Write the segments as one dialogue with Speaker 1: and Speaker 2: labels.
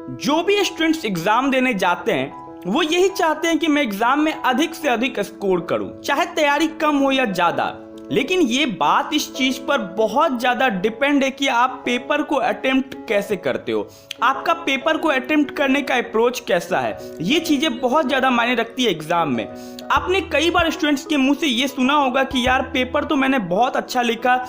Speaker 1: जो भी students exam देने जाते हैं वो यही चाहते हैं कि मैं एग्जाम में अधिक से अधिक स्कोर करूं, चाहे तैयारी कम हो या ज़्यादा। लेकिन ये बात इस चीज़ पर बहुत ज़्यादा डिपेंड है कि आप पेपर को अटेम्प्ट कैसे करते हो, आपका पेपर को अटेम्प्ट करने का अप्रोच कैसा है। ये चीज़ें बहुत ज़्यादा मायने रखती है एग्ज़ाम में। आपने कई बार स्टूडेंट्स के मुंह से ये सुना होगा कि यार पेपर तो मैंने बहुत अच्छा लिखा,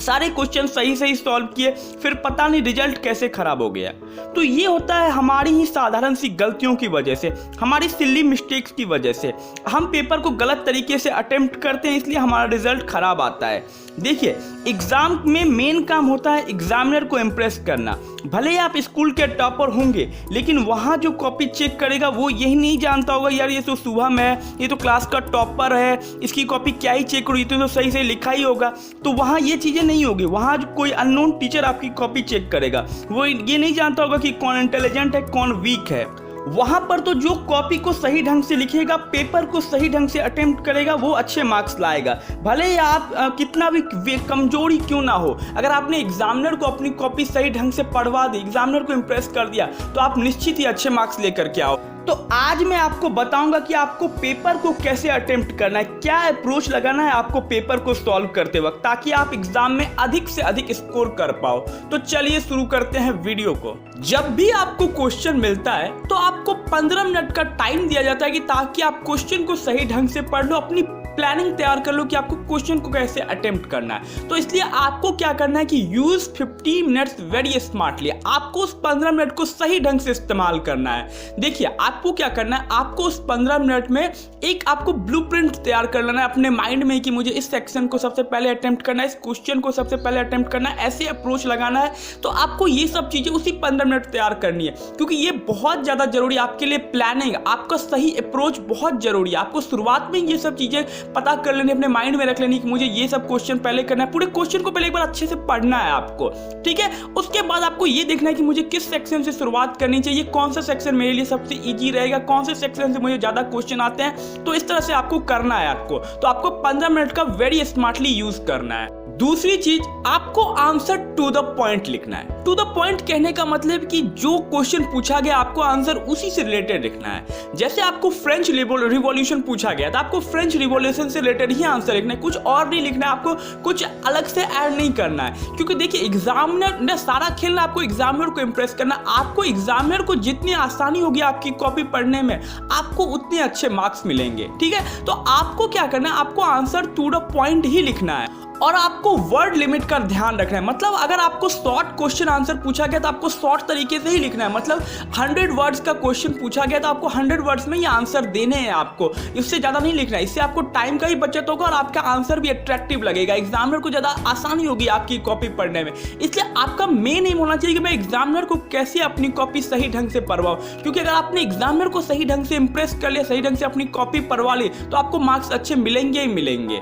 Speaker 1: सारे क्वेश्चन सही सही सॉल्व किए, फिर पता नहीं रिजल्ट कैसे खराब हो गया। तो ये होता है हमारी ही साधारण सी गलतियों की वजह से, हमारी सिली मिस्टेक्स की वजह से। हम पेपर को गलत तरीके से अटेम्प्ट करते हैं, इसलिए हमारा रिजल्ट खराब आता है। देखिए, एग्जाम में मेन काम होता है एग्जामिनर को इम्प्रेस करना। भले ही आप स्कूल के टॉपर होंगे, लेकिन वहाँ जो कॉपी चेक करेगा वो यही नहीं जानता होगा यार ये तो शुभम है, ये तो क्लास का टॉपर है, इसकी कॉपी क्या ही चेक करो, ये तो सही सही लिखा ही होगा। तो वहाँ ये चीज़ें नहीं होगी। वहाँ जो कोई अननोन टीचर आपकी कॉपी चेक करेगा, वो ये नहीं जानता होगा कि कौन इंटेलिजेंट है कौन वीक है। वहाँ पर तो जो कॉपी को सही ढंग से लिखेगा, पेपर को सही ढंग से अटेम्प्ट करेगा, वो अच्छे मार्क्स लाएगा। भले ही आप कितना भी कमजोरी क्यों ना हो, अगर आपने एग्जामिनर को अपनी कॉपी सही ढंग से पढ़वा दी, एग्जामिनर को इम्प्रेस कर दिया, तो आप निश्चित ही अच्छे मार्क्स लेकर के आओ। तो आज मैं आपको बताऊंगा कि आपको पेपर को कैसे अटेम्प्ट करना है, क्या अप्रोच लगाना है आपको पेपर को सॉल्व करते वक्त, ताकि आप एग्जाम में अधिक से अधिक स्कोर कर पाओ। तो चलिए शुरू करते हैं वीडियो को। जब भी आपको क्वेश्चन मिलता है तो आपको 15 मिनट का टाइम दिया जाता है कि ताकि आप क्वेश्चन को सही ढंग से पढ़ लो, अपनी प्लानिंग तैयार कर लो कि आपको क्वेश्चन को कैसे अटेम्प्ट करना है। तो इसलिए आपको क्या करना है कि यूज 50 मिनट्स वेरी स्मार्टली। आपको उस 15 मिनट को सही ढंग से इस्तेमाल करना है। देखिए, आपको क्या करना है, आपको उस 15 मिनट में एक आपको ब्लूप्रिंट तैयार कर लेना है अपने माइंड में कि मुझे इस सेक्शन को सबसे पहले अटेम्प्ट करना है, इस क्वेश्चन को सबसे पहले अटेम्प्ट करना है, ऐसे अप्रोच लगाना है। तो आपको ये सब चीजें उसी 15 मिनट तैयार करनी है, क्योंकि ये बहुत ज्यादा जरूरी है आपके लिए। प्लानिंग, आपका सही अप्रोच बहुत जरूरी है। आपको शुरुआत में ये सब चीजें पता कर लेनी, अपने माइंड में रख लेनी कि मुझे ये सब क्वेश्चन पहले करना है। पूरे क्वेश्चन को पहले एक बार अच्छे से पढ़ना है आपको, ठीक है। उसके बाद आपको ये देखना है कि मुझे किस सेक्शन से शुरुआत करनी चाहिए, कौन सा सेक्शन मेरे लिए सबसे इजी रहेगा, कौन से सेक्शन से मुझे ज्यादा क्वेश्चन आते हैं। तो इस तरह से आपको करना है आपको। तो आपको 15 मिनट का वेरी स्मार्टली यूज करना है। दूसरी चीज, आपको आंसर टू द पॉइंट लिखना है। टू द पॉइंट कहने का मतलब कि जो क्वेश्चन पूछा गया आपको आंसर उसी से रिलेटेड लिखना है। जैसे आपको फ्रेंच रिवॉल्यूशन पूछा गया तो आपको फ्रेंच रिवॉल्यूशन से रिलेटेड ही आंसर लिखना है, कुछ और नहीं लिखना है, आपको कुछ अलग से ऐड नहीं करना है। क्योंकि देखिए, एग्जामिनर ने सारा खेलना, आपको एग्जामिनर को इंप्रेस करना। आपको एग्जामिनर को जितनी आसानी होगी आपकी कॉपी पढ़ने में, आपको उतने अच्छे मार्क्स मिलेंगे, ठीक है। तो आपको क्या करना है, आपको आंसर टू द पॉइंट ही लिखना है और आपको वर्ड लिमिट का ध्यान रखना है। मतलब अगर आपको शॉर्ट क्वेश्चन आंसर पूछा गया तो आपको शॉर्ट तरीके से ही लिखना है। मतलब 100 वर्ड्स का क्वेश्चन पूछा गया तो आपको 100 वर्ड्स में ये आंसर देने हैं आपको, इससे ज़्यादा नहीं लिखना है। इससे आपको टाइम का ही बचत होगा और आपका आंसर भी अट्रैक्टिव लगेगा, एग्जामिनर को ज़्यादा आसानी होगी आपकी कॉपी पढ़ने में। इसलिए आपका मेन एम होना चाहिए कि मैं एग्जामिनर को कैसे अपनी कॉपी सही ढंग से पढ़वाऊँ, क्योंकि अगर आपने एग्जामिनर को सही ढंग से इंप्रेस कर लिया, सही ढंग से अपनी कॉपी पढ़वा ली, तो आपको मार्क्स अच्छे मिलेंगे ही मिलेंगे।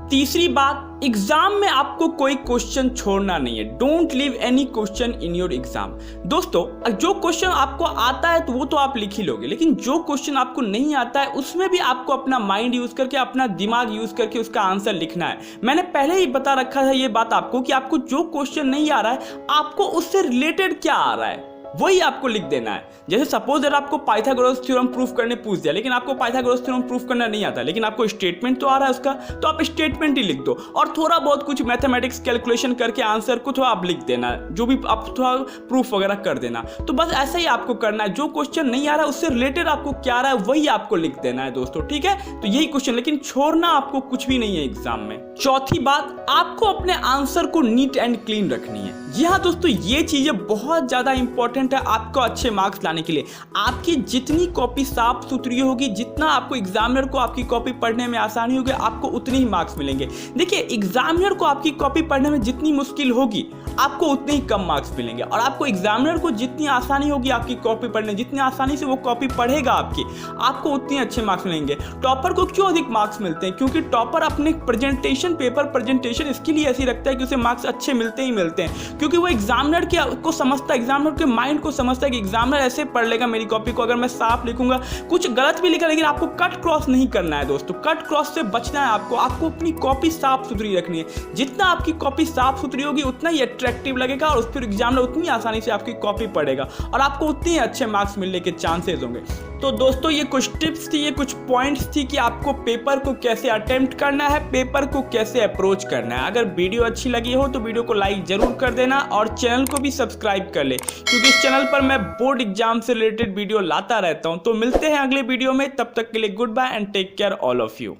Speaker 1: तीसरी बात, एग्जाम में आपको कोई क्वेश्चन छोड़ना नहीं है। Don't leave any question in your exam. दोस्तों, जो क्वेश्चन आपको आता है तो वो तो आप लिख ही लोगे, लेकिन जो क्वेश्चन आपको नहीं आता है उसमें भी आपको अपना माइंड यूज करके, अपना दिमाग यूज करके उसका आंसर लिखना है। मैंने पहले ही बता रखा था ये बात आपको कि आपको जो क्वेश्चन नहीं आ रहा है, आपको उससे रिलेटेड क्या आ रहा है वही आपको लिख देना है। जैसे सपोज अगर आपको पाइथागोरस थ्योरम प्रूफ करने पूछ दिया, लेकिन आपको पाइथागोरस थ्योरम प्रूफ करना नहीं आता, लेकिन आपको स्टेटमेंट तो आ रहा है उसका, तो आप स्टेटमेंट ही लिख दो और थोड़ा बहुत कुछ मैथमेटिक्स कैलकुलेशन करके आंसर को थोड़ा आप लिख देना, जो भी आप थोड़ा प्रूफ वगैरह कर देना। तो बस ऐसा ही आपको करना है। जो क्वेश्चन नहीं आ रहा है उससे रिलेटेड आपको क्या आ रहा है वही आपको लिख देना है दोस्तों, ठीक है। तो यही क्वेश्चन, लेकिन छोड़ना आपको कुछ भी नहीं है एग्जाम में। चौथी बात, आपको अपने आंसर को नीट एंड क्लीन रखनी है। जी हाँ दोस्तों, ये चीजें बहुत ज्यादा इंपॉर्टेंट है आपको अच्छे मार्क्स लाने के लिए। आपकी जितनी कॉपी साफ सुथरी होगी, जितना आपको एग्जामिनर को आपकी कॉपी पढ़ने में आसानी होगी, आपको उतने ही मार्क्स मिलेंगे। देखिए, एग्जामिनर को आपकी कॉपी पढ़ने में जितनी मुश्किल होगी, आपको उतने ही कम मार्क्स मिलेंगे। और आपको एग्जामिनर को जितनी आसानी होगी आपकी कॉपी पढ़ने, जितनी आसानी से वो कॉपी पढ़ेगा आपकी, आपको उतने अच्छे मार्क्स मिलेंगे। टॉपर को क्यों अधिक मार्क्स मिलते हैं? क्योंकि टॉपर अपने प्रेजेंटेशन, पेपर प्रेजेंटेशन इसके लिए ऐसी रखता है कि उसे मार्क्स अच्छे मिलते ही मिलते हैं, क्योंकि वो एग्जामिनर को समझता है, एग्जामिनर के माइंड को समझता है कि एग्जामिनर ऐसे पढ़ लेगा मेरी कॉपी को, अगर मैं साफ लिखूंगा, कुछ गलत भी लिखा, लेकिन आपको कट क्रॉस नहीं करना है दोस्तों। कट क्रॉस से बचना है आपको। आपको अपनी कॉपी साफ सुथरी रखनी है। जितना आपकी कॉपी साफ सुथरी होगी, उतना ही अट्रैक्टिव लगेगा और उस पर एग्जाम में उतनी आसानी से आपकी कॉपी पड़ेगा और आपको उतने अच्छे मार्क्स मिलने के चांसेस होंगे। तो दोस्तों ये कुछ टिप्स थी, ये कुछ पॉइंट्स थी कि आपको पेपर को कैसे अटेम्प्ट करना है, पेपर को कैसे अप्रोच करना है। अगर वीडियो अच्छी लगी हो तो वीडियो को लाइक जरूर कर देना और चैनल को भी सब्सक्राइब कर ले, क्योंकि इस चैनल पर मैं बोर्ड एग्जाम से रिलेटेड वीडियो लाता रहता हूं। तो मिलते हैं अगले वीडियो में, तब तक के लिए good bye and take care all of you.